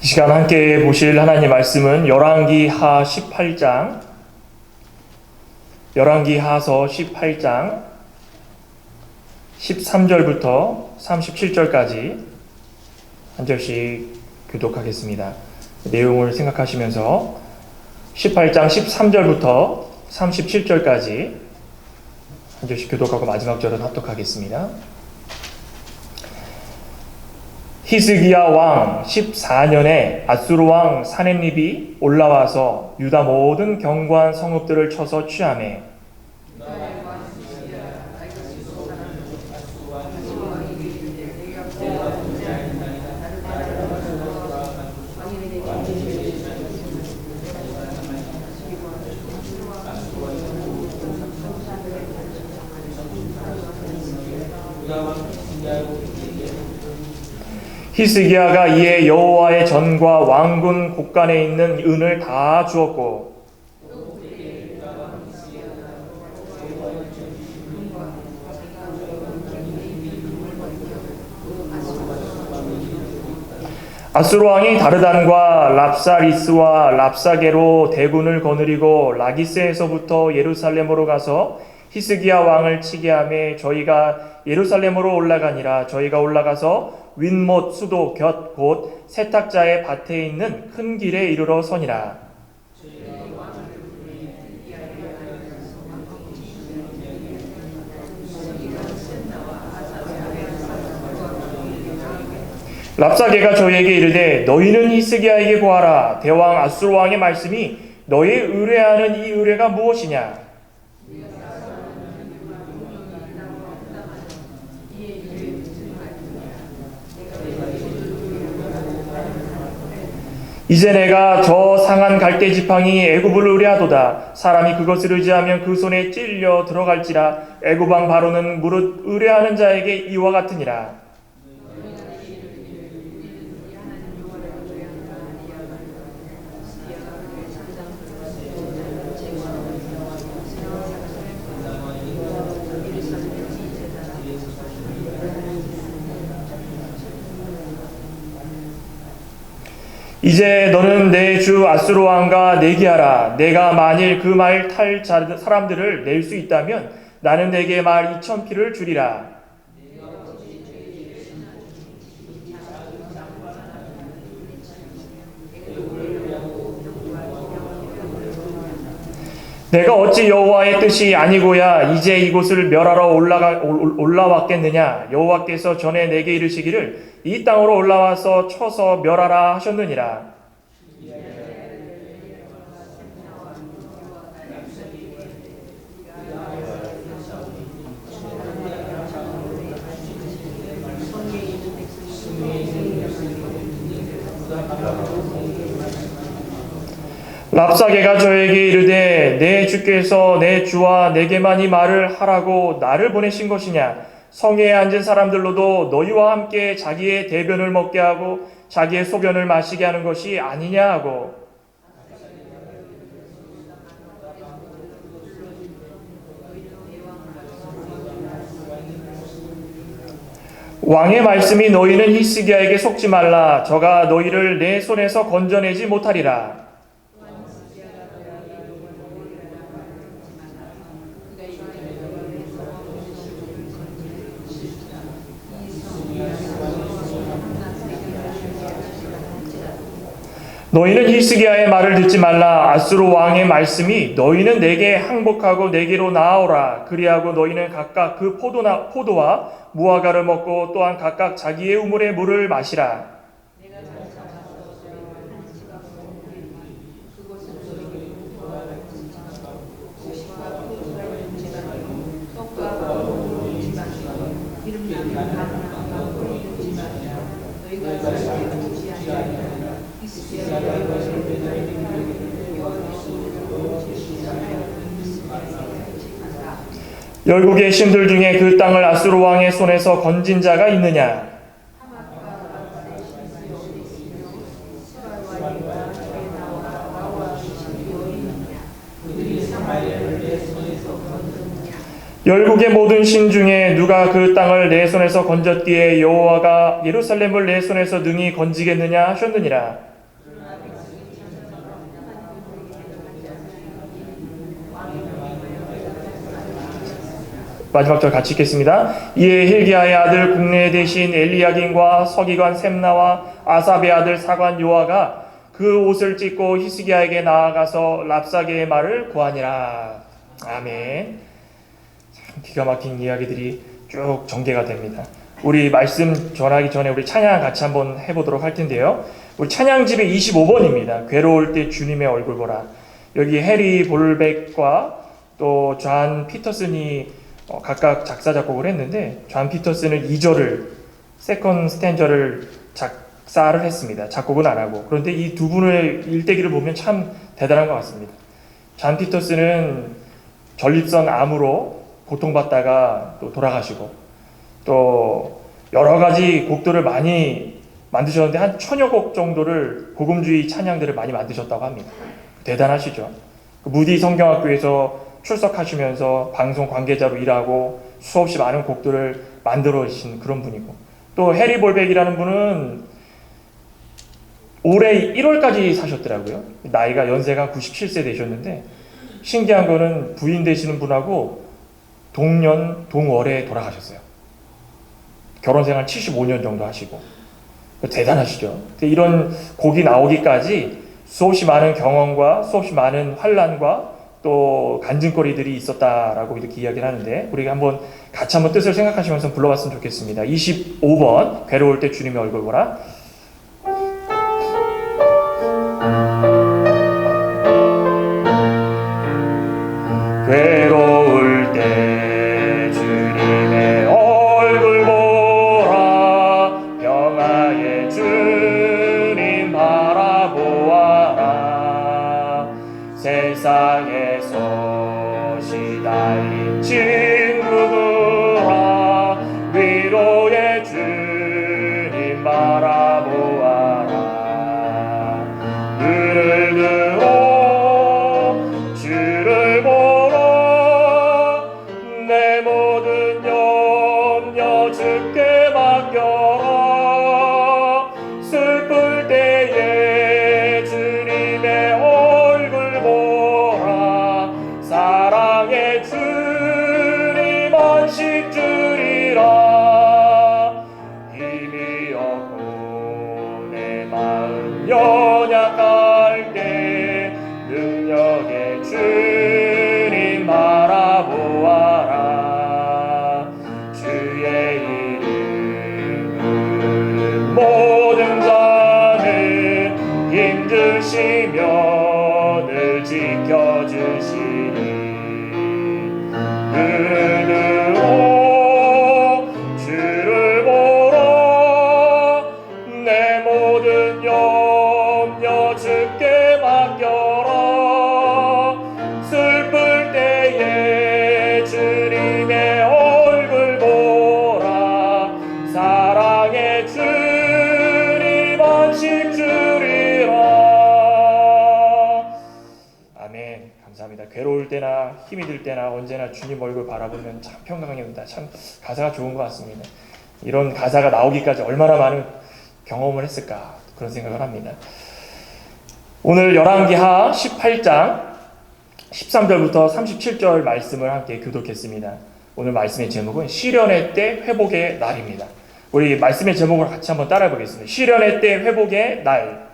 시간 함께 보실 하나님 말씀은 열왕기하 18장, 열왕기하서 18장 13절부터 37절까지 한 절씩 교독하겠습니다. 내용을 생각하시면서 18장 13절부터 37절까지 한 절씩 교독하고 마지막 절은 합독하겠습니다. 히스기야 왕 14년에 아수르 왕 사네립이 올라와서 유다 모든 견고한 성읍들을 쳐서 취하매 히스기야가 이에 여호와의 전과 왕군 곳간에 있는 은을 다 주었고 아수르 왕이 다르단과 랍사리스와 랍사게로 대군을 거느리고 라기스에서부터 예루살렘으로 가서 히스기야 왕을 치게 하매 저희가 예루살렘으로 올라가니라. 저희가 올라가서 윗못 수도 곁 곧 세탁자의 밭에 있는 큰 길에 이르러 서니라. 랍사게가 저희에게 이르되 너희는 히스기야에게 고하라. 대왕 아수르 왕의 말씀이 너희 의뢰하는 이 의뢰가 무엇이냐? 이제 내가 저 상한 갈대 지팡이 애굽을 의뢰하도다. 사람이 그것을 의지하면 그 손에 찔려 들어갈지라. 애굽 왕 바로는 무릇 의뢰하는 자에게 이와 같으니라. 이제 너는 내 주 아수르 왕과 내기하라. 내가 만일 그 말 탈 사람들을 낼 수 있다면 나는 내게 말 2,000피를 주리라. 내가 어찌 여호와의 뜻이 아니고야 이제 이곳을 멸하러 올라왔겠느냐? 여호와께서 전에 내게 이르시기를 이 땅으로 올라와서 쳐서 멸하라 하셨느니라. 랍사게가 저에게 이르되 내 주께서 내 주와 내게만 이 말을 하라고 나를 보내신 것이냐? 성회에 앉은 사람들로도 너희와 함께 자기의 대변을 먹게 하고 자기의 소변을 마시게 하는 것이 아니냐 하고 왕의 말씀이 너희는 히스기야에게 속지 말라. 저가 너희를 내 손에서 건져내지 못하리라. 너희는 히스기야의 말을 듣지 말라. 아수르 왕의 말씀이 너희는 내게 항복하고 내게로 나아오라. 그리하고 너희는 각각 그 포도와 무화과를 먹고 또한 각각 자기의 우물의 물을 마시라. 열국의 신들 중에 그 땅을 아수르 왕의 손에서 건진 자가 있느냐? 열국의 모든 신 중에 누가 그 땅을 내 손에서 건졌기에 여호와가 예루살렘을 내 손에서 능히 건지겠느냐 하셨느니라. 마지막 절 같이 읽겠습니다. 이에 힐기야의 아들 국내 대신 엘리야긴과 서기관 셈나와 아삽의 아들 사관 요아가 그 옷을 찢고 히스기야에게 나아가서 랍사게의 말을 구하니라. 아멘. 참 기가 막힌 이야기들이 쭉 전개가 됩니다. 우리 말씀 전하기 전에 우리 찬양 같이 한번 해보도록 할 텐데요. 우리 찬양집의 25번입니다. 괴로울 때 주님의 얼굴 보라. 여기 해리 볼백과 또 존 피터슨이 각각 작사 작곡을 했는데, 존 피터슨은 2절을 세컨드 스탠저를 작사를 했습니다. 작곡은 안 하고. 그런데 이 두 분의 일대기를 보면 참 대단한 것 같습니다. 존 피터슨은 전립선 암으로 고통받다가 또 돌아가시고, 또 여러 가지 곡들을 많이 만드셨는데 한 1000여 곡 정도를 복음주의 찬양들을 많이 만드셨다고 합니다. 대단하시죠. 무디 성경학교에서 출석하시면서 방송 관계자로 일하고 수없이 많은 곡들을 만들어주신 그런 분이고, 또 해리 볼백이라는 분은 올해 1월까지 사셨더라고요. 나이가 연세가 97세 되셨는데, 신기한 거는 부인 되시는 분하고 동년 동월에 돌아가셨어요. 결혼생활 75년 정도 하시고. 대단하시죠. 이런 곡이 나오기까지 수없이 많은 경험과 수없이 많은 환난과 또 간증거리들이 있었다라고 이렇게 이야기를 하는데, 우리가 한번 같이 한번 뜻을 생각하시면서 불러봤으면 좋겠습니다. 25번 괴로울 때 주님의 얼굴 보라. 괴로울 때 주님의 얼굴 보라. 평화의 주님 바라보아라. 세상에서 시달린 친구들아, 위로의 주님 바라보아라. 눈을 들어 주를 보라. 내 모든 염려 주께 맡겨라. 슬플 때에 주님의 얼굴 보라. 사랑의 주님 안식 주리라. 힘이 없고 내 마음 연약할 때 능력의 주님 바라보아라. 주의 이름 모든 자는 힘주시며 늘 지켜주시니. 눈을 들어 주를 보라. 내 모든 염려 주께 맡겨라. 슬플 때에 주님의 얼굴 보라. 사랑의 주님 안식 주리라. 아멘. 감사합니다. 괴로울 때나 힘이 들 때나 언제나 주님 얼굴 바라보면 참 평강이 옵니다. 참 가사가 좋은 것 같습니다. 이런 가사가 나오기까지 얼마나 많은 경험을 했을까, 그런 생각을 합니다. 오늘 열왕기하 18장 13절부터 37절 말씀을 함께 교독했습니다. 오늘 말씀의 제목은 시련의 때 회복의 날입니다. 우리 말씀의 제목을 같이 한번 따라해 보겠습니다. 시련의 때 회복의 날.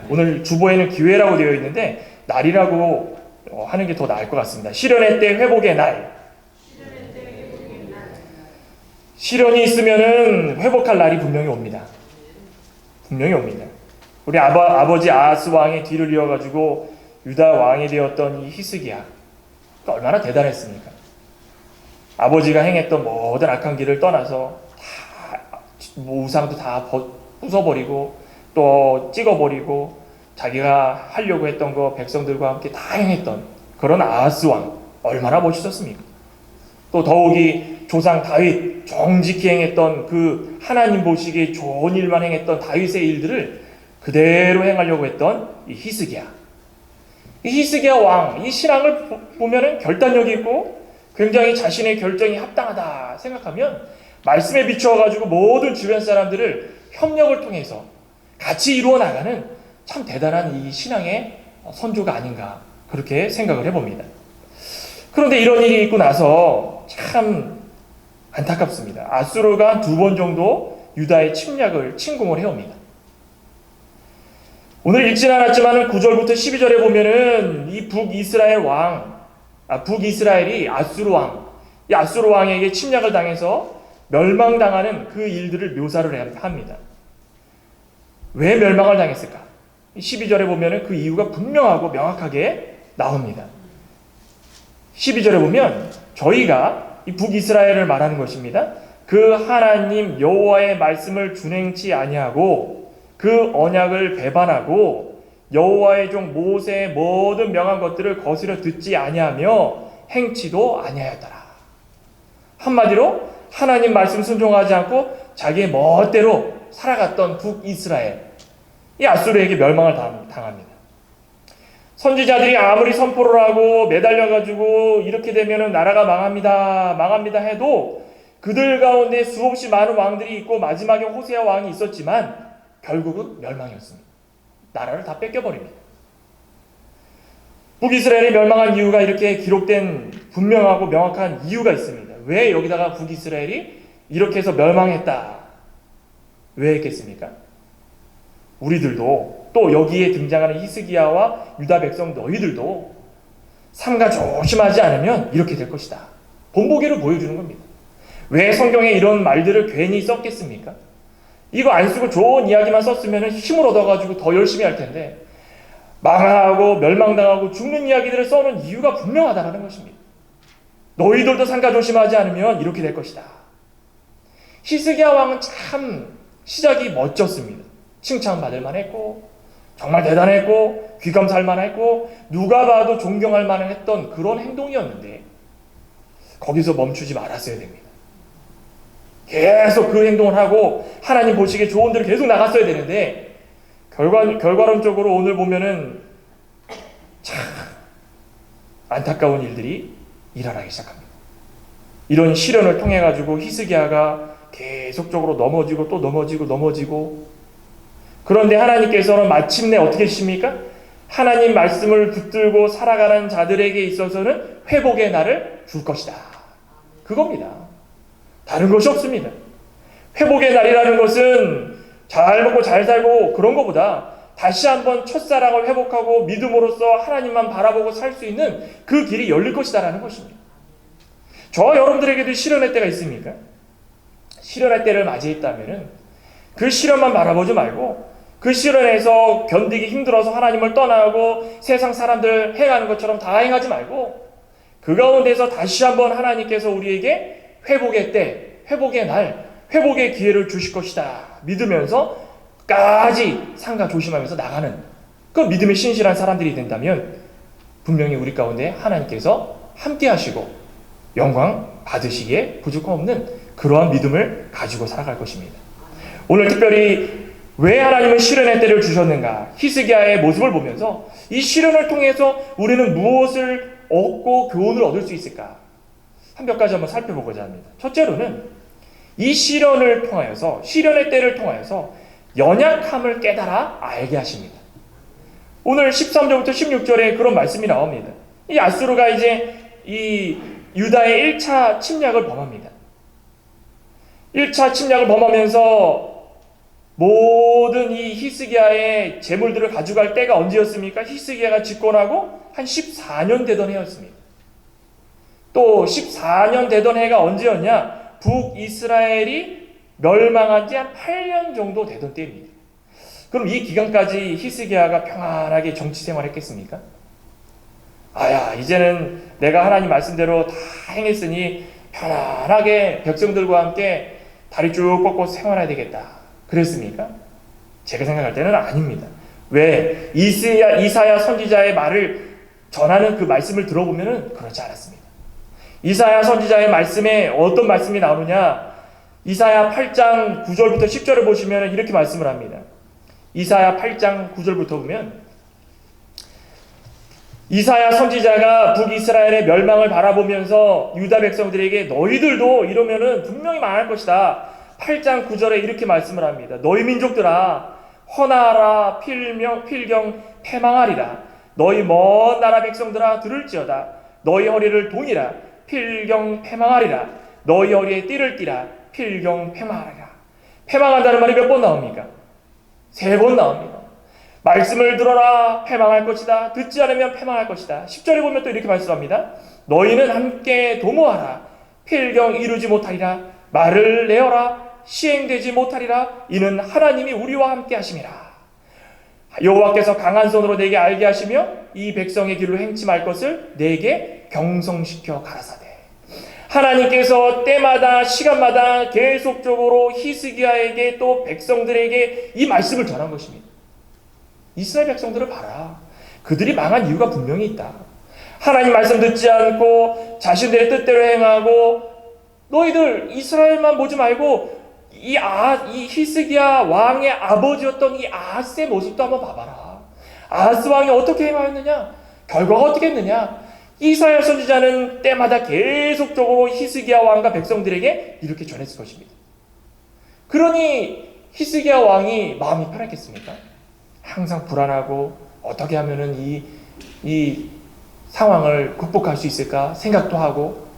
오늘 주보에는 기회라고 되어 있는데 날이라고 하는 게 더 나을 것 같습니다. 시련의 때 회복의 날. 시련이 있으면은 회복할 날이 분명히 옵니다. 분명히 옵니다. 우리 아버지 아하스 왕의 뒤를 이어가지고 유다 왕이 되었던 이 히스기야, 얼마나 대단했습니까? 아버지가 행했던 모든 악한 길을 떠나서 다 우상도 다 부숴버리고 또 찍어버리고 자기가 하려고 했던 거 백성들과 함께 다 행했던 그런 아하스 왕, 얼마나 멋있었습니까? 또 더욱이 조상 다윗 정직히 행했던 그 하나님 보시기에 좋은 일만 행했던 다윗의 일들을 그대로 행하려고 했던 이 히스기야. 이 히스기야 왕, 이 신앙을 보면은 결단력이 있고 굉장히 자신의 결정이 합당하다 생각하면 말씀에 비추어가지고 모든 주변 사람들을 협력을 통해서 같이 이루어 나가는 참 대단한 이 신앙의 선조가 아닌가, 그렇게 생각을 해봅니다. 그런데 이런 일이 있고 나서 참 안타깝습니다. 아수르가 2번 정도 유다의 침공을 해옵니다. 오늘 읽진 않았지만 9절부터 12절에 보면은 이 북이스라엘이 아수르 왕, 이 아수르 왕에게 침략을 당해서 멸망당하는 그 일들을 묘사를 합니다. 왜 멸망을 당했을까? 12절에 보면은 그 이유가 분명하고 명확하게 나옵니다. 12절에 보면 저희가 이 북이스라엘을 말하는 것입니다. 그 하나님 여호와의 말씀을 준행치 아니하고 그 언약을 배반하고 여호와의 종 모세의 모든 명한 것들을 거스려 듣지 아니하며 행치도 아니하였더라. 한마디로 하나님 말씀 순종하지 않고 자기의 멋대로 살아갔던 북이스라엘, 이 아수르에게 멸망을 당합니다. 선지자들이 아무리 선포를 하고 매달려가지고 이렇게 되면 나라가 망합니다 해도 그들 가운데 수없이 많은 왕들이 있고 마지막에 호세아 왕이 있었지만 결국은 멸망이었습니다. 나라를 다 뺏겨버립니다. 북이스라엘이 멸망한 이유가 이렇게 기록된 분명하고 명확한 이유가 있습니다. 왜 여기다가 북이스라엘이 이렇게 해서 멸망했다, 왜 했겠습니까? 우리들도 또 여기에 등장하는 히스기야와 유다 백성 너희들도 삼가 조심하지 않으면 이렇게 될 것이다, 본보기를 보여주는 겁니다. 왜 성경에 이런 말들을 괜히 썼겠습니까? 이거 안 쓰고 좋은 이야기만 썼으면 힘을 얻어가지고 더 열심히 할 텐데 망하고 멸망당하고 죽는 이야기들을 써는 이유가 분명하다는 것입니다. 너희들도 삼가 조심하지 않으면 이렇게 될 것이다. 히스기야 왕은 참 시작이 멋졌습니다. 칭찬받을 만했고 정말 대단했고 귀감살 만했고 누가 봐도 존경할 만했던 그런 행동이었는데 거기서 멈추지 말았어야 됩니다. 계속 그 행동을 하고 하나님 보시기에 좋은 데로 계속 나갔어야 되는데 결과론적으로 오늘 보면은 참 안타까운 일들이 일어나기 시작합니다. 이런 시련을 통해 가지고 히스기야가 계속적으로 넘어지고 또 넘어지고 그런데 하나님께서는 마침내 어떻게 하십니까? 하나님 말씀을 붙들고 살아가는 자들에게 있어서는 회복의 날을 줄 것이다, 그겁니다. 다른 것이 없습니다. 회복의 날이라는 것은 잘 먹고 잘 살고 그런 것보다 다시 한번 첫사랑을 회복하고 믿음으로써 하나님만 바라보고 살 수 있는 그 길이 열릴 것이다라는 것입니다. 저와 여러분들에게도 시련의 때가 있습니까? 시련의 때를 맞이했다면 그 시련만 바라보지 말고 그 시련에서 견디기 힘들어서 하나님을 떠나고 세상 사람들 행하는 것처럼 다 행하지 말고 그 가운데서 다시 한번 하나님께서 우리에게 회복의 때, 회복의 날, 회복의 기회를 주실 것이다 믿으면서 까지 삼가 조심하면서 나가는 그 믿음의 신실한 사람들이 된다면 분명히 우리 가운데 하나님께서 함께 하시고 영광 받으시기에 부족함 없는 그러한 믿음을 가지고 살아갈 것입니다. 오늘 특별히 왜 하나님은 시련의 때를 주셨는가, 히스기야의 모습을 보면서 이 시련을 통해서 우리는 무엇을 얻고 교훈을 얻을 수 있을까 몇 가지 한번 살펴보고자 합니다. 첫째로는 이 시련을 통하여서, 시련의 때를 통하여서 연약함을 깨달아 알게 하십니다. 오늘 13절부터 16절에 그런 말씀이 나옵니다. 이 아수르가 이제 이 유다의 1차 침략을 범합니다. 1차 침략을 범하면서 모든 이 히스기야의 재물들을 가져갈 때가 언제였습니까? 히스기야가 집권하고 한 14년 되던 해였습니다. 또 14년 되던 해가 언제였냐? 북이스라엘이 멸망한 지 한 8년 정도 되던 때입니다. 그럼 이 기간까지 히스기야가 평안하게 정치 생활했겠습니까? 아야, 이제는 내가 하나님 말씀대로 다 행했으니 편안하게 백성들과 함께 다리 쭉 뻗고 생활해야 되겠다, 그랬습니까? 제가 생각할 때는 아닙니다. 왜? 이사야 선지자의 말을 전하는 그 말씀을 들어보면 그렇지 않았습니다. 이사야 선지자의 말씀에 어떤 말씀이 나오느냐? 이사야 8장 9절부터 10절을 보시면 이렇게 말씀을 합니다. 이사야 8장 9절부터 보면 이사야 선지자가 북이스라엘의 멸망을 바라보면서 유다 백성들에게 너희들도 이러면은 분명히 망할 것이다. 8장 9절에 이렇게 말씀을 합니다. 너희 민족들아 헌하라 필경 패망하리라. 너희 먼 나라 백성들아 들을지어다. 너희 허리를 동이라 필경 패망하리라. 너희 허리에 띠를 띠라 필경 패망하리라. 패망한다는 말이 몇 번 나옵니까? 3번 나옵니다. 말씀을 들어라 패망할 것이다. 듣지 않으면 패망할 것이다. 10절에 보면 또 이렇게 말씀합니다. 너희는 함께 도모하라. 필경 이루지 못하리라. 말을 내어라. 시행되지 못하리라. 이는 하나님이 우리와 함께 하심이라. 여호와께서 강한 손으로 내게 알게 하시며 이 백성의 길로 행치 말 것을 내게 경성시켜 가라사대. 하나님께서 때마다 시간마다 계속적으로 히스기야에게 또 백성들에게 이 말씀을 전한 것입니다. 이스라엘 백성들을 봐라. 그들이 망한 이유가 분명히 있다. 하나님 말씀 듣지 않고 자신들의 뜻대로 행하고, 너희들 이스라엘만 보지 말고 이 히스기야 왕의 아버지였던 이 아하스의 모습도 한번 봐봐라. 아하스 왕이 어떻게 행하였느냐? 결과가 어떻게 했느냐? 이사야 선지자는 때마다 계속적으로 히스기야 왕과 백성들에게 이렇게 전했을 것입니다. 그러니 히스기야 왕이 마음이 편했겠습니까? 항상 불안하고 어떻게 하면은 이 상황을 극복할 수 있을까 생각도 하고.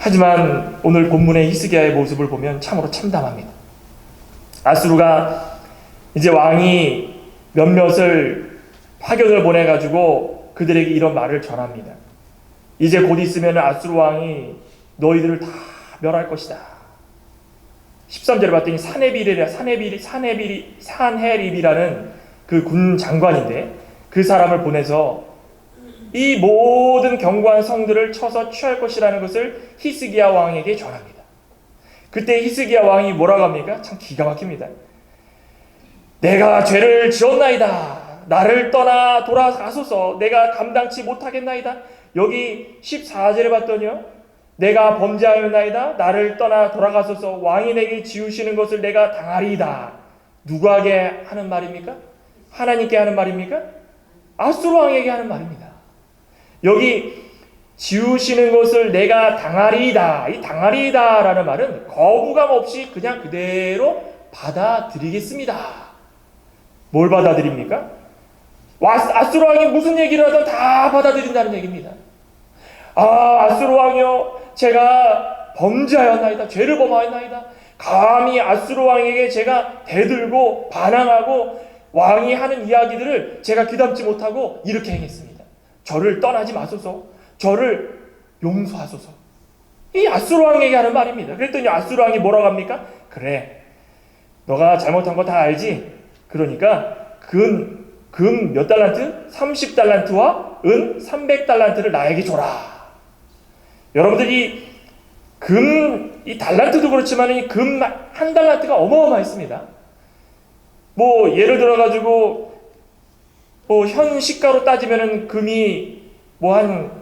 하지만 오늘 본문의 히스기야의 모습을 보면 참으로 참담합니다. 아수르가 이제 왕이 몇몇을 파견을 보내가지고 그들에게 이런 말을 전합니다. 이제 곧 있으면 아수르 왕이 너희들을 다 멸할 것이다. 13절에 봤더니 산헤립이라는 그 군 장관인데 그 사람을 보내서 이 모든 견고한 성들을 쳐서 취할 것이라는 것을 히스기야 왕에게 전합니다. 그때 히스기야 왕이 뭐라고 합니까? 참 기가 막힙니다. 내가 죄를 지었나이다. 나를 떠나 돌아가소서. 내가 감당치 못하겠나이다. 여기 14절에 봤더니요, 내가 범죄하였나이다. 나를 떠나 돌아가소서. 왕이 내게 지우시는 것을 내가 당하리이다. 누구에게 하는 말입니까? 하나님께 하는 말입니까? 아수르 왕에게 하는 말입니다. 여기 지우시는 것을 내가 당하리이다. 이 당하리이다라는 말은 거부감 없이 그냥 그대로 받아들이겠습니다. 뭘 받아들입니까? 아수르 왕이 무슨 얘기를 하든 다 받아들인다는 얘기입니다. 아수르 왕이요, 제가 범죄하였나이다. 죄를 범하였나이다. 감히 아수르 왕에게 제가 대들고 반항하고 왕이 하는 이야기들을 제가 귀담지 못하고 이렇게 행했습니다. 저를 떠나지 마소서. 저를 용서하소서. 이 아수르 왕에게 하는 말입니다. 그랬더니 아수르 왕이 뭐라고 합니까? 그래, 너가 잘못한 거 다 알지? 그러니까 금 몇 달란트? 30달란트와 은 300달란트를 나에게 줘라. 여러분들이 이 달란트도 그렇지만 이 금 한 달란트가 어마어마했습니다. 뭐 예를 들어가지고 현 시가로 따지면은 금이 뭐 한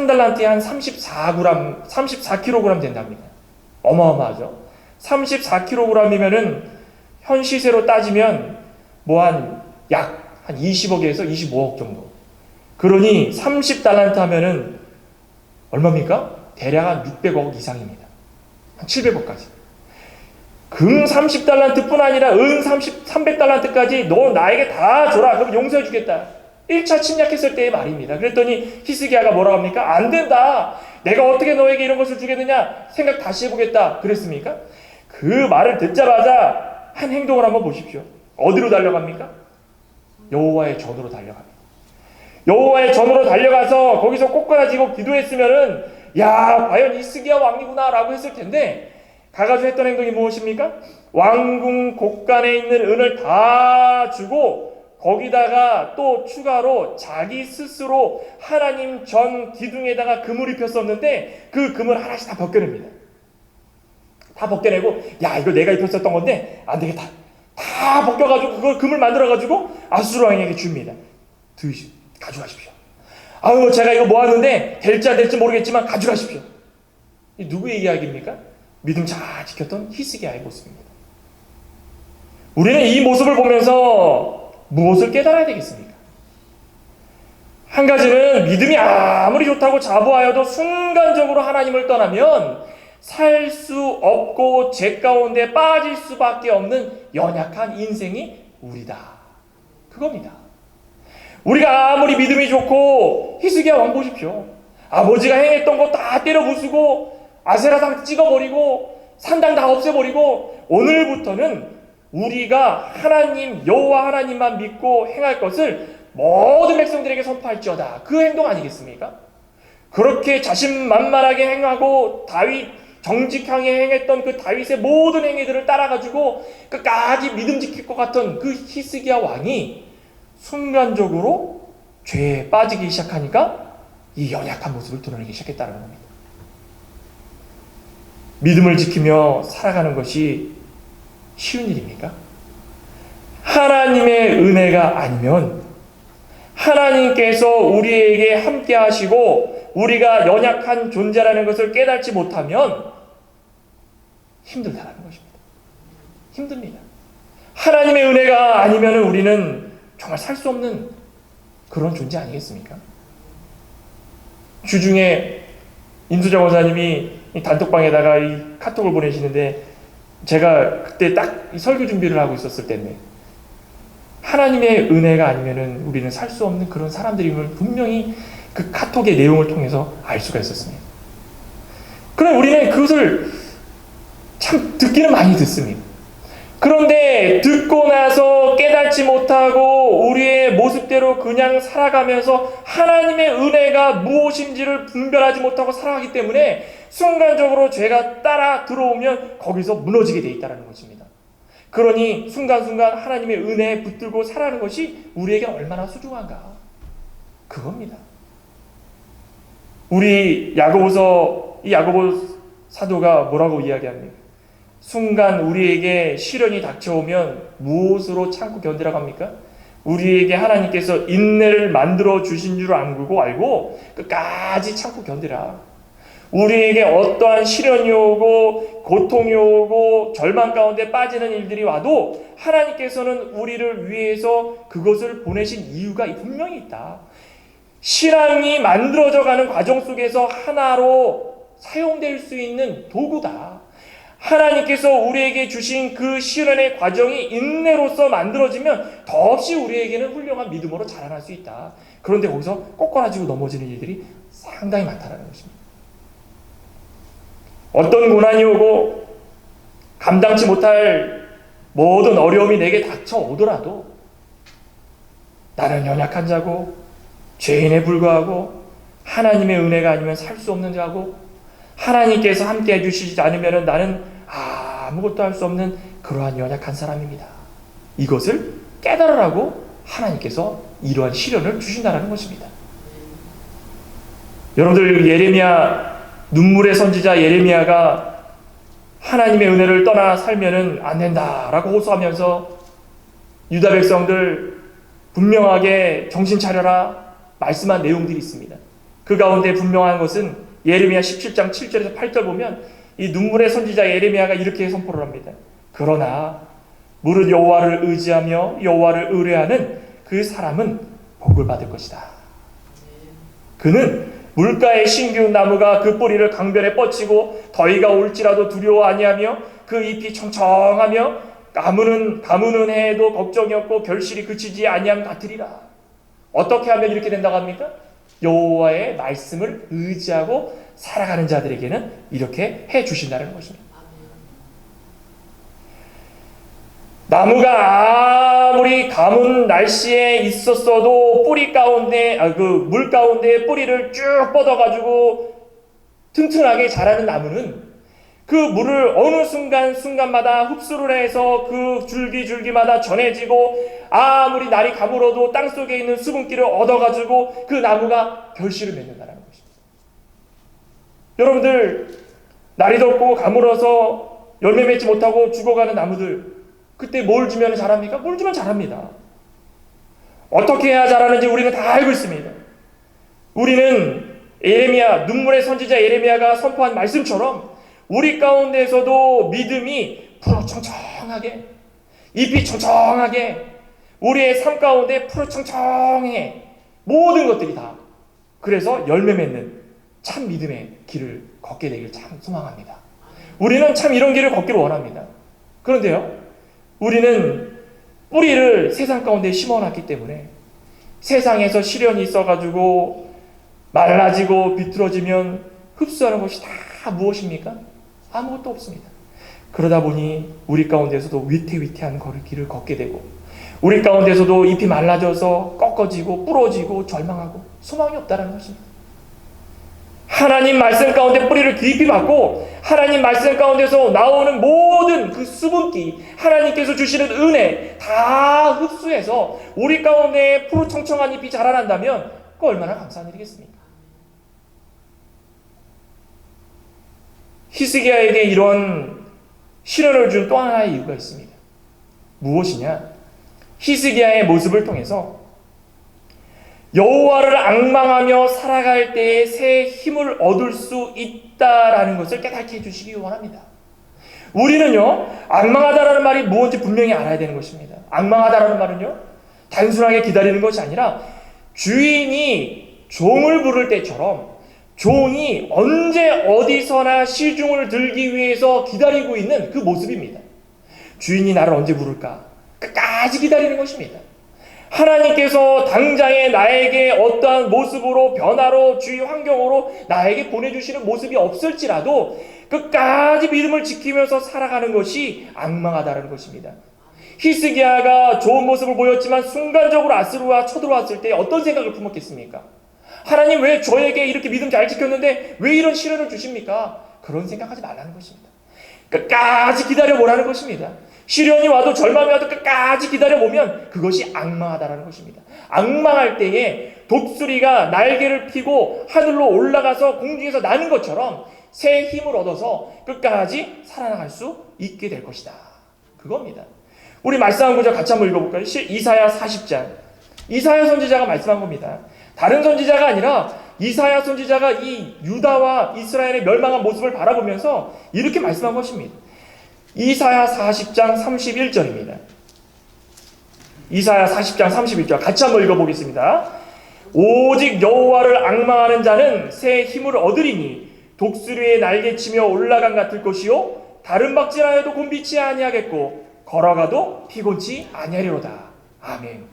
달란트에 한 34kg 된답니다. 어마어마하죠. 34kg이면은 현 시세로 따지면 뭐 약 20억에서 25억 정도. 그러니 30달란트 하면은 얼마입니까? 대략 한 600억 이상입니다. 한 700억까지. 금 30달란트 뿐 아니라 은 300달란트까지 너 나에게 다 줘라. 그럼 용서해 주겠다. 1차 침략했을 때의 말입니다. 그랬더니 히스기야가 뭐라고 합니까? 안 된다. 내가 어떻게 너에게 이런 것을 주겠느냐? 생각 다시 해보겠다. 그랬습니까? 그 말을 듣자마자 한 행동을 한번 보십시오. 어디로 달려갑니까? 여호와의 전으로 달려갑니다. 여호와의 전으로 달려가서 거기서 꼬꾸라지고 기도했으면은 야, 과연 히스기야 왕이구나 라고 했을 텐데, 가가지고 했던 행동이 무엇입니까? 왕궁 곳간에 있는 은을 다 주고 거기다가 또 추가로 자기 스스로 하나님 전 기둥에다가 금을 입혔었는데 그 금을 하나씩 다 벗겨냅니다. 다 벗겨내고, 야, 이거 내가 입혔었던 건데 안 되겠다. 다 벗겨가지고 그걸 금을 만들어가지고 아수르 왕에게 줍니다. 가져가십시오. 아유, 제가 이거 모았는데 될지 안 될지 모르겠지만 가져가십시오. 이 누구의 이야기입니까? 믿음 잘 지켰던 히스기야의 모습입니다. 우리는 이 모습을 보면서 무엇을 깨달아야 되겠습니까? 한 가지는 믿음이 아무리 좋다고 자부하여도 순간적으로 하나님을 떠나면 살 수 없고 죄 가운데 빠질 수밖에 없는 연약한 인생이 우리다. 그겁니다. 우리가 아무리 믿음이 좋고 히스기야 왕 보십시오. 아버지가 행했던 거 다 때려 부수고 아세라당 찍어버리고 산당 다 없애버리고 오늘부터는 우리가 하나님 여호와 하나님만 믿고 행할 것을 모든 백성들에게 선포할지어다. 그 행동 아니겠습니까? 그렇게 자신만만하게 행하고 다윗 정직하게 행했던 그 다윗의 모든 행위들을 따라가지고 끝까지 믿음 지킬 것 같던 그 히스기야 왕이 순간적으로 죄에 빠지기 시작하니까 이 연약한 모습을 드러내기 시작했다는 겁니다. 믿음을 지키며 살아가는 것이 쉬운 일입니까? 하나님의 은혜가 아니면 하나님께서 우리에게 함께 하시고 우리가 연약한 존재라는 것을 깨닫지 못하면 힘들다는 것입니다. 힘듭니다. 하나님의 은혜가 아니면 우리는 정말 살 수 없는 그런 존재 아니겠습니까? 주중에 임수정 원사님이 단톡방에다가 이 카톡을 보내시는데 제가 그때 딱 설교 준비를 하고 있었을 때인데 하나님의 은혜가 아니면 우리는 살 수 없는 그런 사람들임을 분명히 그 카톡의 내용을 통해서 알 수가 있었습니다. 그럼 우리는 그것을 참 듣기는 많이 듣습니다. 그런데 듣고 나서 깨닫지 못하고 우리의 모습대로 그냥 살아가면서 하나님의 은혜가 무엇인지를 분별하지 못하고 살아가기 때문에 순간적으로 죄가 따라 들어오면 거기서 무너지게 돼 있다는 것입니다. 그러니 순간순간 하나님의 은혜에 붙들고 살아가는 것이 우리에게 얼마나 소중한가 그겁니다. 우리 야고보서 이 야고보 사도가 뭐라고 이야기합니까? 순간 우리에게 시련이 닥쳐오면 무엇으로 참고 견디라고 합니까? 우리에게 하나님께서 인내를 만들어 주신 줄 알고 끝까지 참고 견디라. 우리에게 어떠한 시련이 오고 고통이 오고 절망 가운데 빠지는 일들이 와도 하나님께서는 우리를 위해서 그것을 보내신 이유가 분명히 있다. 신앙이 만들어져가는 과정 속에서 하나로 사용될 수 있는 도구다. 하나님께서 우리에게 주신 그 시련의 과정이 인내로서 만들어지면 더없이 우리에게는 훌륭한 믿음으로 자라날 수 있다. 그런데 거기서 꼬꾸라지고 넘어지는 일들이 상당히 많다는 것입니다. 어떤 고난이 오고 감당치 못할 모든 어려움이 내게 닥쳐오더라도 나는 연약한 자고 죄인에 불과하고 하나님의 은혜가 아니면 살 수 없는 자고 하나님께서 함께 해주시지 않으면 나는 아무것도 할 수 없는 그러한 연약한 사람입니다. 이것을 깨달으라고 하나님께서 이러한 시련을 주신다는 것입니다. 여러분들 예레미야 눈물의 선지자 예레미야가 하나님의 은혜를 떠나 살면은 안 된다라고 호소하면서 유다 백성들 분명하게 정신 차려라 말씀한 내용들이 있습니다. 그 가운데 분명한 것은 예레미야 17장 7절에서 8절 보면 이 눈물의 선지자 예레미야가 이렇게 선포를 합니다. 그러나 무릇 여호와를 의지하며 여호와를 의뢰하는 그 사람은 복을 받을 것이다. 그는 물가의 신기운 나무가 그 뿌리를 강변에 뻗치고 더위가 올지라도 두려워 아니하며 그 잎이 청청하며 가무는 해에도 걱정이 없고 결실이 그치지 아니함 같으리라. 어떻게 하면 이렇게 된다고 합니까? 여호와의 말씀을 의지하고 살아가는 자들에게는 이렇게 해 주신다는 것입니다. 나무가 아무리 가뭄 날씨에 있었어도 뿌리 가운데 물 가운데 뿌리를 쭉 뻗어가지고 튼튼하게 자라는 나무는 그 물을 어느 순간마다 흡수를 해서 그 줄기마다 전해지고 아무리 날이 가물어도 땅속에 있는 수분기를 얻어가지고 그 나무가 결실을 맺는다는 것입니다. 여러분들 날이 덥고 가물어서 열매 맺지 못하고 죽어가는 나무들 그때 뭘 주면 자랍니까? 뭘 주면 자랍니다. 어떻게 해야 자라는지 우리는 다 알고 있습니다. 우리는 예레미야 눈물의 선지자 예레미야가 선포한 말씀처럼 우리 가운데서도 믿음이 푸르청청하게 잎이 청청하게 우리의 삶 가운데 푸르청청해 모든 것들이 다 그래서 열매 맺는 참 믿음의 길을 걷게 되길 참 소망합니다. 우리는 참 이런 길을 걷기를 원합니다. 그런데요 우리는 뿌리를 세상 가운데 심어놨기 때문에 세상에서 시련이 있어가지고 말라지고 비틀어지면 흡수하는 것이 다 무엇입니까? 아무것도 없습니다. 그러다 보니 우리 가운데서도 위태위태한 길을 걷게 되고, 우리 가운데서도 잎이 말라져서 꺾어지고 부러지고 절망하고 소망이 없다는 것입니다. 하나님 말씀 가운데 뿌리를 깊이 박고 하나님 말씀 가운데서 나오는 모든 그 수분기, 하나님께서 주시는 은혜 다 흡수해서 우리 가운데 푸르청청한 잎이 자라난다면 그 얼마나 감사한 일이겠습니까? 히스기야에게 이런 시련을 준 또 하나의 이유가 있습니다. 무엇이냐? 히스기야의 모습을 통해서 여호와를 앙망하며 살아갈 때에 새 힘을 얻을 수 있다라는 것을 깨닫게 해주시기 원합니다. 우리는요, 앙망하다라는 말이 무엇인지 분명히 알아야 되는 것입니다. 앙망하다라는 말은요, 단순하게 기다리는 것이 아니라 주인이 종을 부를 때처럼 종이 언제 어디서나 시중을 들기 위해서 기다리고 있는 그 모습입니다. 주인이 나를 언제 부를까? 끝까지 기다리는 것입니다. 하나님께서 당장에 나에게 어떠한 모습으로, 변화로, 주위 환경으로 나에게 보내주시는 모습이 없을지라도 끝까지 믿음을 지키면서 살아가는 것이 앙망하다는 것입니다. 히스기야가 좋은 모습을 보였지만 순간적으로 아수르가 쳐들어왔을 때 어떤 생각을 품었겠습니까? 하나님, 왜 저에게 이렇게 믿음 잘 지켰는데 왜 이런 시련을 주십니까? 그런 생각하지 말라는 것입니다. 끝까지 기다려보라는 것입니다. 시련이 와도 절망이 와도 끝까지 기다려보면 그것이 앙망하다라는 것입니다. 앙망할 때에 독수리가 날개를 펴고 하늘로 올라가서 공중에서 나는 것처럼 새 힘을 얻어서 끝까지 살아나갈 수 있게 될 것이다. 그겁니다. 우리 말씀 한 구절 같이 한번 읽어볼까요? 이사야 40장. 이사야 선지자가 말씀한 겁니다. 다른 선지자가 아니라 이사야 선지자가 이 유다와 이스라엘의 멸망한 모습을 바라보면서 이렇게 말씀한 것입니다. 이사야 40장 31절입니다. 이사야 40장 31절 같이 한번 읽어보겠습니다. 오직 여호와를 앙망하는 자는 새 힘을 얻으리니 독수리의 날개치며 올라간 같을 것이요 다른 박질하여도 곤비치 아니하겠고 걸어가도 피곤치 아니하리로다. 아멘.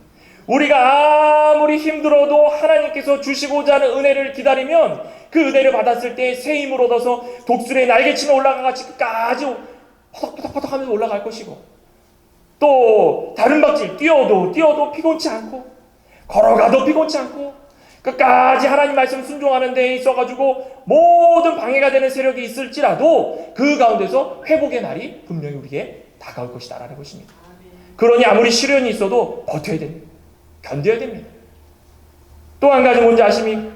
우리가 아무리 힘들어도 하나님께서 주시고자 하는 은혜를 기다리면 그 은혜를 받았을 때 새 힘을 얻어서 독수리의 날개치며 올라가 같이 끝까지 퍼덕퍼덕 하면서 올라갈 것이고, 또 다른 박질 뛰어도 피곤치 않고 걸어가도 피곤치 않고 끝까지 하나님 말씀 순종하는 데 있어가지고 모든 방해가 되는 세력이 있을지라도 그 가운데서 회복의 날이 분명히 우리에게 다가올 것이다 라는 것입니다. 그러니 아무리 시련이 있어도 버텨야 됩니다. 견뎌야 됩니다. 또 한 가지 뭔지 아십니까?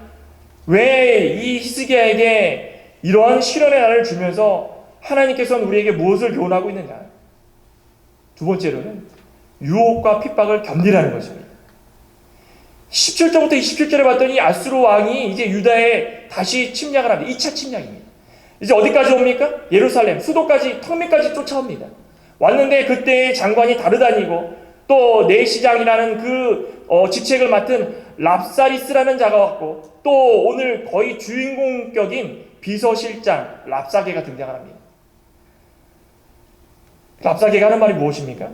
왜 이 히스기야에게 이러한 시련의 날을 주면서 하나님께서는 우리에게 무엇을 교훈하고 있느냐? 두 번째로는 유혹과 핍박을 견디라는 것입니다. 17절부터 27절에 봤더니 아수르 왕이 이제 유다에 다시 침략을 합니다. 2차 침략입니다. 이제 어디까지 옵니까? 예루살렘, 수도까지, 턱밑까지 쫓아옵니다. 왔는데 그때 장관이 다르다니고 또 내시장이라는 그 직책을 맡은 랍사리스라는 자가 왔고 또 오늘 거의 주인공격인 비서실장 랍사게가 등장을 합니다. 랍사게가 하는 말이 무엇입니까?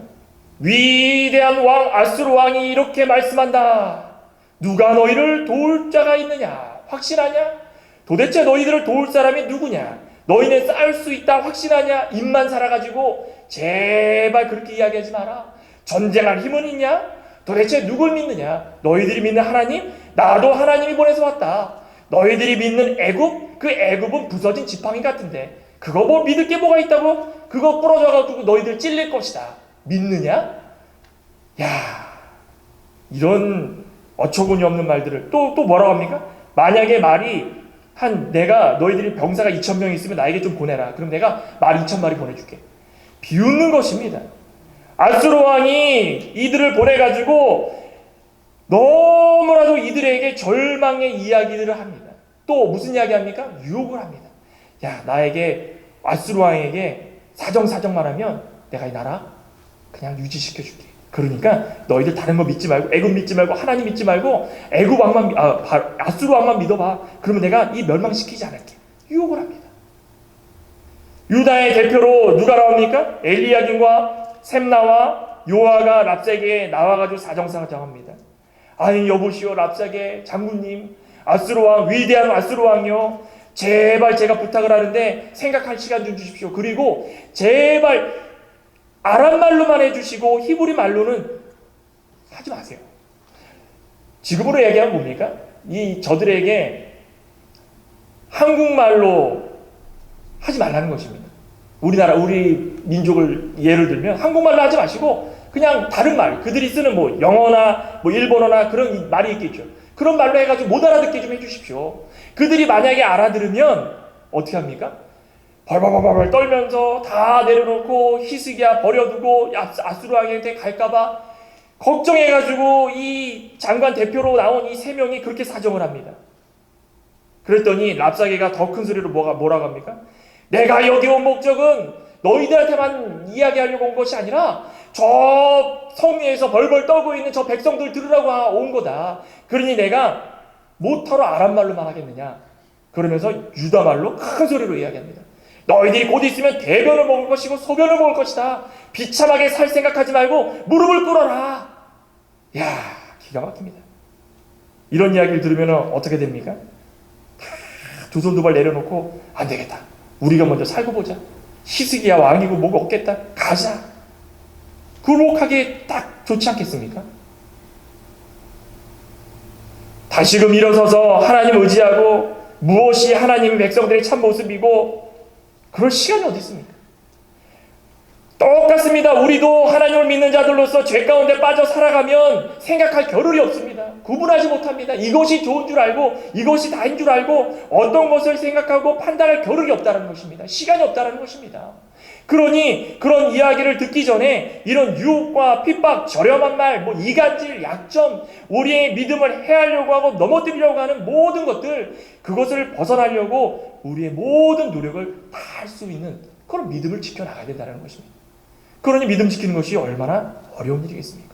위대한 왕 아수르 왕이 이렇게 말씀한다. 누가 너희를 도울 자가 있느냐? 확신하냐? 도대체 너희들을 도울 사람이 누구냐? 너희는 싸울 수 있다 확신하냐? 입만 살아가지고 제발 그렇게 이야기하지 마라. 전쟁할 힘은 있냐? 도대체 누굴 믿느냐? 너희들이 믿는 하나님? 나도 하나님이 보내서 왔다. 너희들이 믿는 애굽? 그 애굽은 부서진 지팡이 같은데 그거 뭐 믿을 게 뭐가 있다고? 그거 부러져가지고 너희들 찔릴 것이다. 믿느냐? 야, 이런 어처구니 없는 말들을 또 뭐라고 합니까? 만약에 말이 내가 너희들이 병사가 2,000명이 있으면 나에게 좀 보내라. 그럼 내가 말 2,000마리 보내줄게. 비웃는 것입니다. 아수르 왕이 이들을 보내가지고 너무나도 이들에게 절망의 이야기들을 합니다. 또 무슨 이야기 합니까? 유혹을 합니다. 야, 나에게 아수르 왕에게 사정만 하면 내가 이 나라 그냥 유지시켜줄게. 그러니까 너희들 다른 거 믿지 말고 애굽 믿지 말고 하나님 믿지 말고 애굽 왕만 아수르 왕만 믿어봐. 그러면 내가 이 멸망시키지 않을게. 유혹을 합니다. 유다의 대표로 누가 나옵니까? 엘리야김과 셈나와 요아가 랍사게에 나와가지고 사정합니다. 아니 여보시오 랍사게 장군님, 아수르 왕, 위대한 아수르 왕이요, 제발 제가 부탁을 하는데 생각할 시간 좀 주십시오. 그리고 제발 아랍말로만 해주시고 히브리 말로는 하지 마세요. 지금으로 얘기하면 뭡니까? 이 저들에게 한국말로 하지 말라는 것입니다. 우리 민족을 예를 들면 한국말로 하지 마시고 그냥 다른 말, 그들이 쓰는 뭐 영어나 뭐 일본어나 그런 말이 있겠죠. 그런 말로 해가지고 못 알아듣게 좀 해주십시오. 그들이 만약에 알아들으면 어떻게 합니까? 벌벌벌벌 떨면서 다 내려놓고 히스기야 버려두고 아수르 왕한테 갈까봐 걱정해가지고 이 장관 대표로 나온 이 세 명이 그렇게 사정을 합니다. 그랬더니 랍사게가 더 큰 소리로 뭐라고 합니까? 내가 여기 온 목적은 너희들한테만 이야기하려고 온 것이 아니라 저 성리에서 벌벌 떨고 있는 저 백성들 들으라고 온 거다. 그러니 내가 못하러 아랍말로만 하겠느냐. 그러면서 유다말로 큰 소리로 이야기합니다. 너희들이 곧 있으면 대변을 먹을 것이고 소변을 먹을 것이다. 비참하게 살 생각하지 말고 무릎을 꿇어라. 야, 기가 막힙니다. 이런 이야기를 들으면 어떻게 됩니까? 두 손 두 발 내려놓고 안 되겠다. 우리가 먼저 살고 보자. 히스기야 왕이고 뭐가 없겠다. 가자. 굴복하기 딱 좋지 않겠습니까? 다시금 일어서서 하나님 의지하고 무엇이 하나님의 백성들의 참 모습이고 그럴 시간이 어디 있습니까? 똑같습니다. 우리도 하나님을 믿는 자들로서 죄 가운데 빠져 살아가면 생각할 겨를이 없습니다. 구분하지 못합니다. 이것이 좋은 줄 알고 이것이 다인 줄 알고 어떤 것을 생각하고 판단할 겨를이 없다는 것입니다. 시간이 없다는 것입니다. 그러니 그런 이야기를 듣기 전에 이런 유혹과 핍박, 저렴한 말, 뭐 이간질, 약점, 우리의 믿음을 해하려고 하고 넘어뜨리려고 하는 모든 것들, 그것을 벗어나려고 우리의 모든 노력을 다 할 수 있는 그런 믿음을 지켜나가야 된다는 것입니다. 그러니 믿음 지키는 것이 얼마나 어려운 일이겠습니까?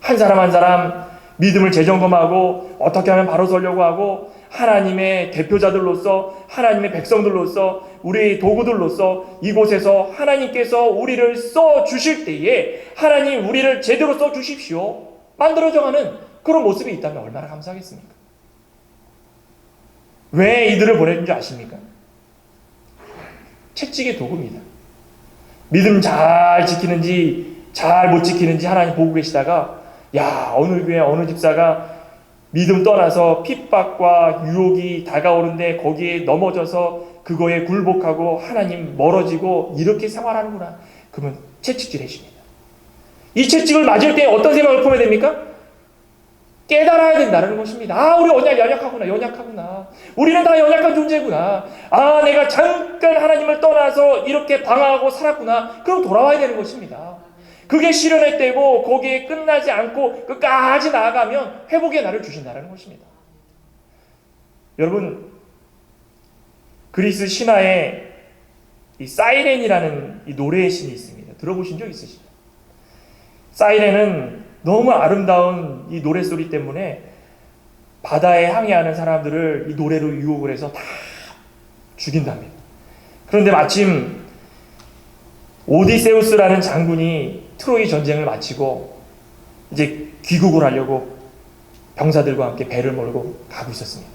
한 사람 한 사람 믿음을 재점검하고 어떻게 하면 바로 서려고 하고 하나님의 대표자들로서 하나님의 백성들로서 우리의 도구들로서 이곳에서 하나님께서 우리를 써주실 때에 하나님 우리를 제대로 써주십시오. 만들어져가는 그런 모습이 있다면 얼마나 감사하겠습니까? 왜 이들을 보내준 줄 아십니까? 채찍의 도구입니다. 믿음 잘 지키는지 잘 못 지키는지 하나님 보고 계시다가 야 어느 교회 어느 집사가 믿음 떠나서 핍박과 유혹이 다가오는데 거기에 넘어져서 그거에 굴복하고 하나님 멀어지고 이렇게 생활하는구나. 그러면 채찍질 해줍니다. 이 채찍을 맞을 때 어떤 생각을 품어야 됩니까? 깨달아야 된다는 것입니다. 아, 우리 연약하구나. 우리는 다 연약한 존재구나. 아, 내가 잠깐 하나님을 떠나서 이렇게 방황하고 살았구나. 그럼 돌아와야 되는 것입니다. 그게 시련의 때고 거기에 끝나지 않고 끝까지 나아가면 회복의 날을 주신다는 것입니다. 여러분, 그리스 신화에 이 사이렌이라는 이 노래의 신이 있습니다. 들어보신 적 있으시죠? 사이렌은 너무 아름다운 이 노래소리 때문에 바다에 항해하는 사람들을 이 노래로 유혹을 해서 다 죽인답니다. 그런데 마침 오디세우스라는 장군이 트로이 전쟁을 마치고 이제 귀국을 하려고 병사들과 함께 배를 몰고 가고 있었습니다.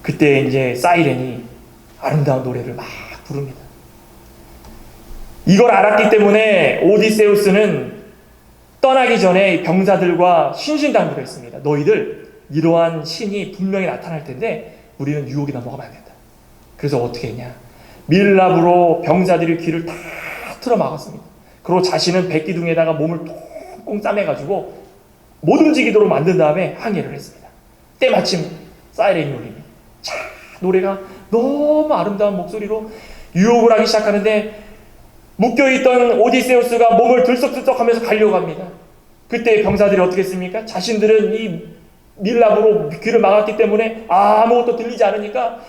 그때 이제 사이렌이 아름다운 노래를 막 부릅니다. 이걸 알았기 때문에 오디세우스는 떠나기 전에 병사들과 신신당부를 했습니다. 너희들 이러한 신이 분명히 나타날 텐데 우리는 유혹이나 먹으면 안 된다. 그래서 어떻게 했냐? 밀랍으로 병사들의 귀를 다 틀어 막았습니다. 그리고 자신은 백기둥에다가 몸을 꽁꽁 싸매가지고 못 움직이도록 만든 다음에 항해를 했습니다. 때마침 사이렌이 울립니다. 자, 노래가 너무 아름다운 목소리로 유혹을 하기 시작하는데 묶여있던 오디세우스가 몸을 들썩들썩하면서 가려고 합니다. 그때 병사들이 어떻게 했습니까? 자신들은 이 밀랍으로 귀를 막았기 때문에 아무것도 들리지 않으니까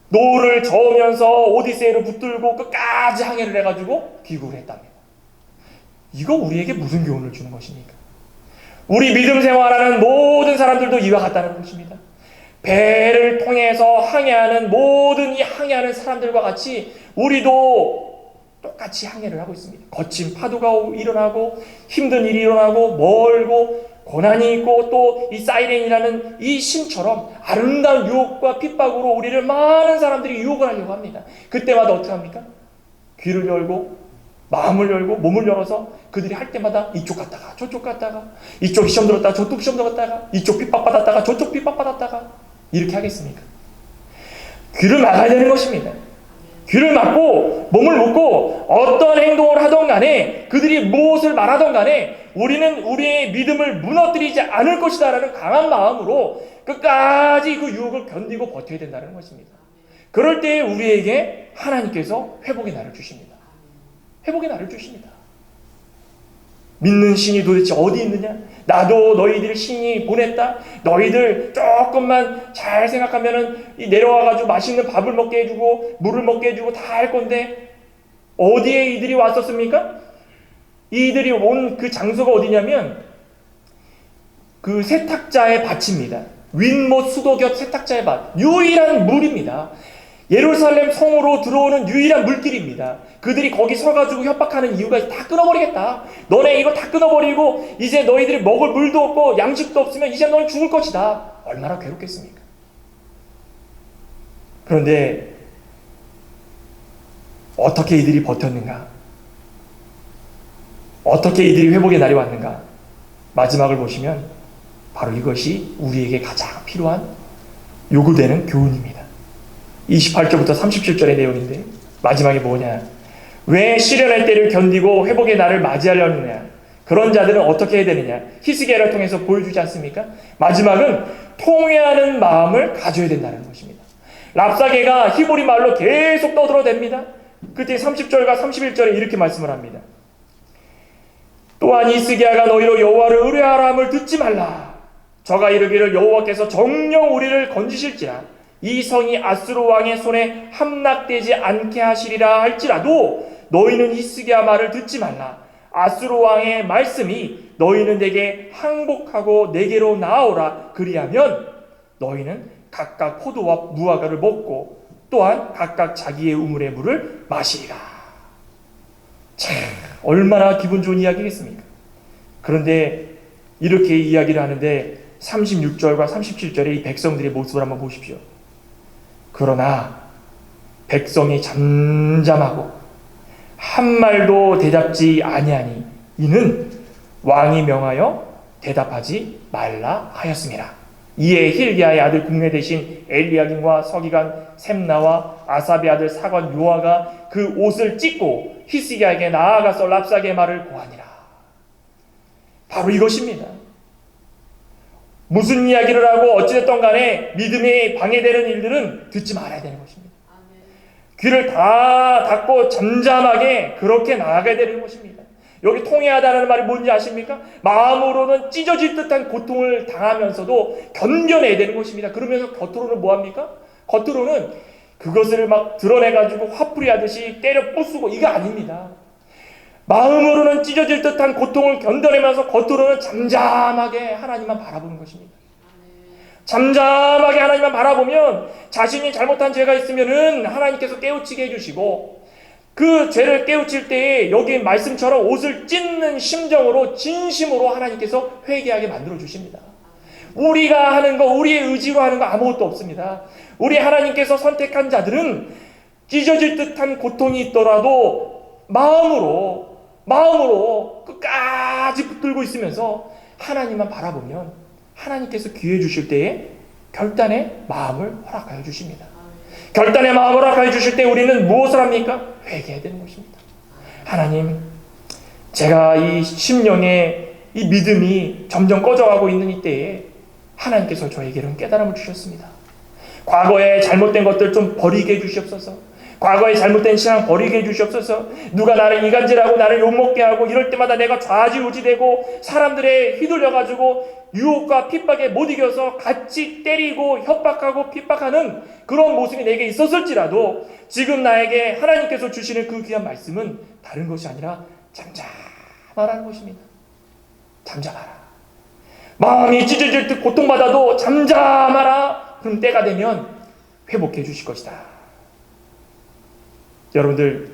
노를 저으면서 오디세이를 붙들고 끝까지 항해를 해가지고 귀국을 했답니다. 이거 우리에게 무슨 교훈을 주는 것입니까? 우리 믿음 생활하는 모든 사람들도 이와 같다는 것입니다. 배를 통해서 항해하는 모든 이 항해하는 사람들과 같이 우리도 똑같이 항해를 하고 있습니다. 거친 파도가 일어나고 힘든 일이 일어나고 멀고 고난이 있고 또 이 사이렌이라는 이 신처럼 아름다운 유혹과 핍박으로 우리를 많은 사람들이 유혹을 하려고 합니다. 그때마다 어떻게 합니까? 귀를 열고 마음을 열고 몸을 열어서 그들이 할 때마다 이쪽 갔다가 저쪽 갔다가, 이쪽 시험 들었다가 저쪽 시험 들었다가, 이쪽 핍박받았다가 저쪽 핍박받았다가, 이렇게 하겠습니까? 귀를 막아야 되는 것입니다. 귀를 막고 몸을 묶고 어떤 행동을 하던 간에, 그들이 무엇을 말하던 간에 우리는 우리의 믿음을 무너뜨리지 않을 것이다 라는 강한 마음으로 끝까지 그 유혹을 견디고 버텨야 된다는 것입니다. 그럴 때 우리에게 하나님께서 회복의 날을 주십니다. 회복의 날을 주십니다. 믿는 신이 도대체 어디 있느냐? 나도 너희들 신이 보냈다. 너희들 조금만 잘 생각하면은 내려와가지고 맛있는 밥을 먹게 해주고 물을 먹게 해주고 다 할 건데 어디에 이들이 왔었습니까? 이들이 온 그 장소가 어디냐면 그 세탁자의 밭입니다. 윗못 수도곁 세탁자의 밭. 유일한 물입니다. 예루살렘 성으로 들어오는 유일한 물길입니다. 그들이 거기 서가지고 협박하는 이유가 다 끊어버리겠다. 너네 이거 다 끊어버리고 이제 너희들이 먹을 물도 없고 양식도 없으면 이제 너는 죽을 것이다. 얼마나 괴롭겠습니까? 그런데 어떻게 이들이 버텼는가? 어떻게 이들이 회복의 날이 왔는가? 마지막을 보시면 바로 이것이 우리에게 가장 필요한 요구되는 교훈입니다. 28절부터 37절의 내용인데 마지막에 뭐냐? 왜 시련의 때를 견디고 회복의 날을 맞이하려느냐? 그런 자들은 어떻게 해야 되느냐? 히스기야를 통해서 보여주지 않습니까? 마지막은 통회하는 마음을 가져야 된다는 것입니다. 랍사게가 히브리 말로 계속 떠들어댑니다. 그때 30절과 31절에 이렇게 말씀을 합니다. 또한 히스기야가 너희로 여호와를 의뢰하라 함을 듣지 말라. 저가 이르기를 여호와께서 정녕 우리를 건지실지라 이 성이 아수르 왕의 손에 함락되지 않게 하시리라 할지라도 너희는 히스기야 말을 듣지 말라. 아수르 왕의 말씀이 너희는 내게 항복하고 내게로 나오라. 그리하면 너희는 각각 포도와 무화과를 먹고 또한 각각 자기의 우물의 물을 마시리라. 참 얼마나 기분 좋은 이야기겠습니까? 그런데 이렇게 이야기를 하는데 36절과 37절의 이 백성들의 모습을 한번 보십시오. 그러나 백성이 잠잠하고 한 말도 대답지 아니하니 이는 왕이 명하여 대답하지 말라 하였습니다. 이에 힐기야의 아들 국내 대신 엘리야김과 서기관 셈나와 아삽의 아들 사관 요아가 그 옷을 찢고 히스기야에게 나아가서 랍사게의 말을 고하니라. 바로 이것입니다. 무슨 이야기를 하고 어찌됐든 간에 믿음에 방해되는 일들은 듣지 말아야 되는 것입니다. 귀를 다 닫고 잠잠하게 그렇게 나아가야 되는 것입니다. 여기 통회하다는 말이 뭔지 아십니까? 마음으로는 찢어질 듯한 고통을 당하면서도 견뎌내야 되는 것입니다. 그러면서 겉으로는 뭐합니까? 겉으로는 그것을 막 드러내가지고 화풀이 하듯이 때려 부수고 이거 아닙니다. 마음으로는 찢어질 듯한 고통을 견뎌내면서 겉으로는 잠잠하게 하나님만 바라보는 것입니다. 잠잠하게 하나님만 바라보면 자신이 잘못한 죄가 있으면은 하나님께서 깨우치게 해주시고 그 죄를 깨우칠 때에 여기 말씀처럼 옷을 찢는 심정으로 진심으로 하나님께서 회개하게 만들어 주십니다. 우리가 하는 거, 우리의 의지로 하는 거 아무것도 없습니다. 우리 하나님께서 선택한 자들은 찢어질 듯한 고통이 있더라도 마음으로 끝까지 붙들고 있으면서 하나님만 바라보면 하나님께서 기회 주실 때에 결단의 마음을 허락하여 주십니다. 결단의 마음을 허락하여 주실 때 우리는 무엇을 합니까? 회개해야 되는 것입니다. 하나님, 제가 이 심령의 이 믿음이 점점 꺼져가고 있는 이때에 하나님께서 저에게는 깨달음을 주셨습니다. 과거에 잘못된 것들 좀 버리게 해주시옵소서. 과거에 잘못된 신앙 버리게 해주시옵소서. 누가 나를 이간질하고 나를 욕먹게 하고 이럴 때마다 내가 좌지우지되고 사람들에 휘둘려가지고 유혹과 핍박에 못 이겨서 같이 때리고 협박하고 핍박하는 그런 모습이 내게 있었을지라도 지금 나에게 하나님께서 주시는 그 귀한 말씀은 다른 것이 아니라 잠잠하라는 것입니다. 잠잠하라. 마음이 찢어질 듯 고통받아도 잠잠하라. 그럼 때가 되면 회복해 주실 것이다. 여러분들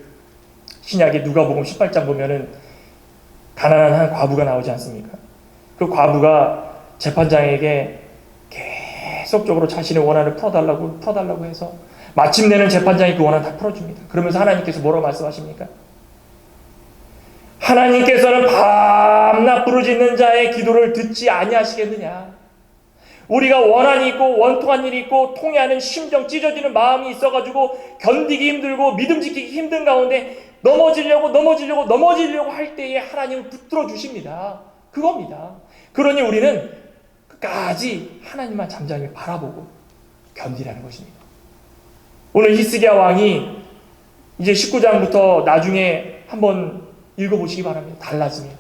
신약의 누가복음 18장 보면은 가난한 한 과부가 나오지 않습니까? 그 과부가 재판장에게 계속적으로 자신의 원한을 풀어달라고 해서 마침내는 재판장이 그 원한 다 풀어줍니다. 그러면서 하나님께서 뭐라고 말씀하십니까? 하나님께서는 밤낮 부르짖는 자의 기도를 듣지 아니하시겠느냐? 우리가 원한이 있고 원통한 일이 있고 통해하는 심정, 찢어지는 마음이 있어가지고 견디기 힘들고 믿음 지키기 힘든 가운데 넘어지려고 할 때에 하나님을 붙들어 주십니다. 그겁니다. 그러니 우리는 끝까지 하나님만 잠잠히 바라보고 견디라는 것입니다. 오늘 히스기야 왕이 이제 19장부터 나중에 한번 읽어보시기 바랍니다. 달라집니다.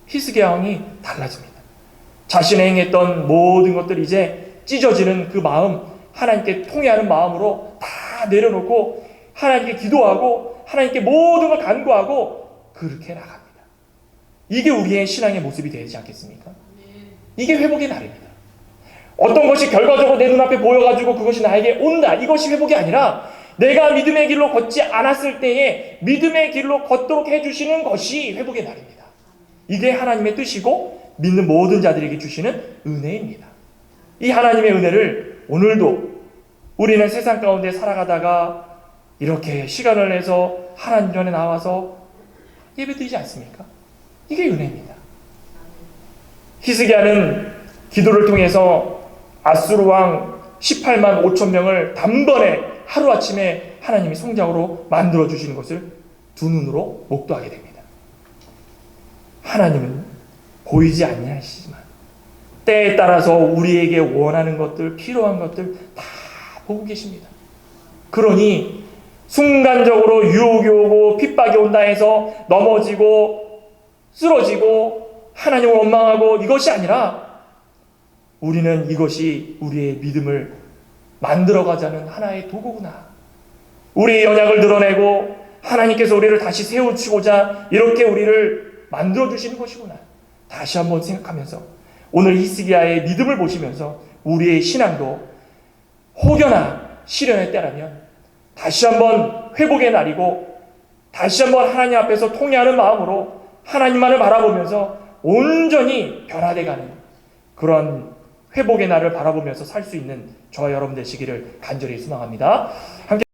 히스기야 왕이 달라집니다. 자신이 행했던 모든 것들이 이제 찢어지는 그 마음, 하나님께 통회하는 마음으로 다 내려놓고 하나님께 기도하고 하나님께 모든 걸 간구하고 그렇게 나갑니다. 이게 우리의 신앙의 모습이 되지 않겠습니까? 이게 회복의 날입니다. 어떤 것이 결과적으로 내 눈앞에 보여가지고 그것이 나에게 온다. 이것이 회복이 아니라 내가 믿음의 길로 걷지 않았을 때에 믿음의 길로 걷도록 해주시는 것이 회복의 날입니다. 이게 하나님의 뜻이고 믿는 모든 자들에게 주시는 은혜입니다. 이 하나님의 은혜를 오늘도 우리는 세상 가운데 살아가다가 이렇게 시간을 내서 하나님 전에 나와서 예배드리지 않습니까? 이게 은혜입니다. 히스기야는 기도를 통해서 아수르 왕 18만 5천 명을 단번에 하루아침에 하나님이 송장으로 만들어 주시는 것을 두 눈으로 목도하게 됩니다. 하나님은 보이지 아니하시지만 때에 따라서 우리에게 원하는 것들, 필요한 것들 다 보고 계십니다. 그러니 순간적으로 유혹이 오고 핍박이 온다 해서 넘어지고 쓰러지고 하나님을 원망하고 이것이 아니라 우리는 이것이 우리의 믿음을 만들어가자는 하나의 도구구나. 우리의 연약을 드러내고 하나님께서 우리를 다시 세우시고자 이렇게 우리를 만들어주시는 것이구나. 다시 한번 생각하면서 오늘 히스기야의 믿음을 보시면서 우리의 신앙도 혹여나 시련의 때라면 다시 한번 회복의 날이고 다시 한번 하나님 앞에서 통회하는 마음으로 하나님만을 바라보면서 온전히 변화돼가는 그런 회복의 날을 바라보면서 살 수 있는 저와 여러분 되시기를 간절히 소망합니다. 함께